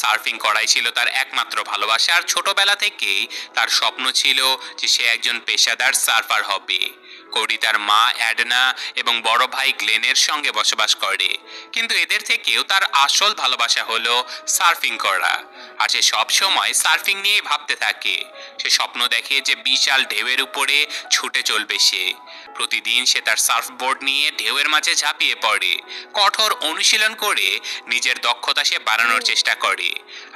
Surfing করাই ছিল তার একমাত্র ভালোবাসা, আর ছোটবেলা থেকেই তার স্বপ্ন ছিল যে সে একজন পেশাদার সার্ফার হবে। কোডি তার মা অ্যাডনা এবং বড় ভাই গ্লেনের সঙ্গে বসবাস করে, কিন্তু এদের থেকেও তার আসল ভালোবাসা হলো সার্ফিং করা। আর সে সবসময় সার্ফিং নিয়ে ভাবতে থাকে। সে স্বপ্ন দেখে যে বিশাল ঢেউয়ের উপরে ছুটে চলবে সে। প্রতিদিন সে তার সার্ফবোর্ড নিয়ে ঢেউয়ের মাঝে ঝাঁপিয়ে পড়ে, কঠোর অনুশীলন করে নিজের দক্ষতা সে বাড়ানোর চেষ্টা করে।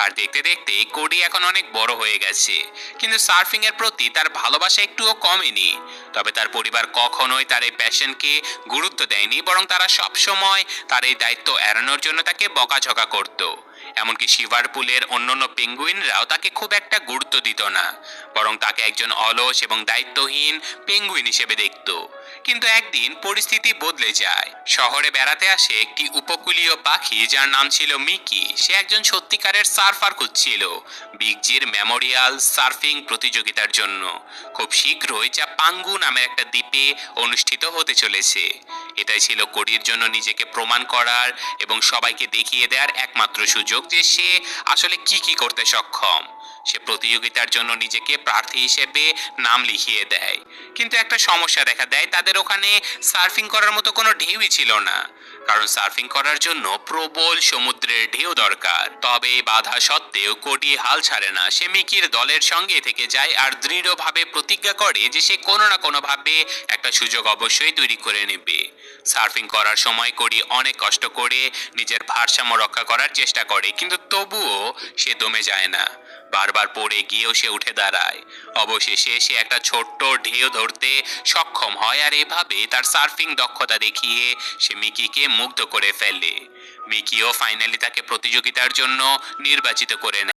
আর দেখতে দেখতে কোডি এখন অনেক বড় হয়ে গেছে, কিন্তু সার্ফিং এর প্রতি তার ভালোবাসা একটুও কমেনি। তবে তার পরিবার কখনোই তার এই প্যাশনকে গুরুত্ব দেয়নি, বরং তারা সবসময় তার এই দায়িত্ব এড়ানোর জন্য তাকে বকাঝকা করত। এমনকি শিভারপুলের অন্যান্য পেঙ্গুইনরাও তাকে খুব একটা গুরুত্ব দিত না, বরং তাকে একজন অলস এবং দায়িত্বহীন পেঙ্গুইন হিসেবে দেখত। কিন্তু একদিন পরিস্থিতি বদলে যায়। শহরে বেড়াতে আসে একটি উপকূলীয় পাখি যার নাম ছিল মিকি। সে একজন সত্যিকারের সার্ফার খুঁজছিল বিগ জির মেমোরিয়াল সার্ফিং প্রতিযোগিতার জন্য, খুব শীঘ্রই, যা পাঙ্গু নামের একটা দ্বীপে অনুষ্ঠিত হতে চলেছে। এটাই ছিল কোডির জন্য নিজেকে প্রমাণ করার এবং সবাইকে দেখিয়ে দেওয়ার একমাত্র সুযোগ যে সে আসলে কি করতে সক্ষম। সে প্রতিযোগিতার জন্য নিজেকে প্রার্থী হিসেবে নাম লিখিয়ে দেয়, কিন্তু একটা সমস্যা দেখা দেয়। তাদের ওখানে সার্ফিং করার মতো কোনো ঢেউই ছিল না, কারণ সার্ফিং করার জন্য প্রবল সমুদ্রের ঢেউ দরকার। তবে এই বাধা সত্ত্বেও কোডি হাল ছাড়ে না। সে মিকির দলের সঙ্গে থেকে যায় আর দৃঢ়ভাবে প্রতিজ্ঞা করে যে সে কোনো না কোনোভাবে একটা সুযোগ অবশ্যই তৈরি করে নেবে। সার্ফিং করার সময় কোডি অনেক কষ্ট করে নিজের ভারসাম্য রক্ষা করার চেষ্টা করে, কিন্তু তবুও সে দমে যায় না। বারবার পড়ে গিয়েও সে উঠে দাঁড়ায়। অবশেষে সে একটা ছোট্ট ঢেউ ধরতে সক্ষম হয়, আর এভাবে তার সার্ফিং দক্ষতা দেখিয়ে সে মিকিকে মুগ্ধ করে ফেলে। মিকিও ফাইনালি তাকে প্রতিযোগিতার জন্য নির্বাচিত করে নেয়।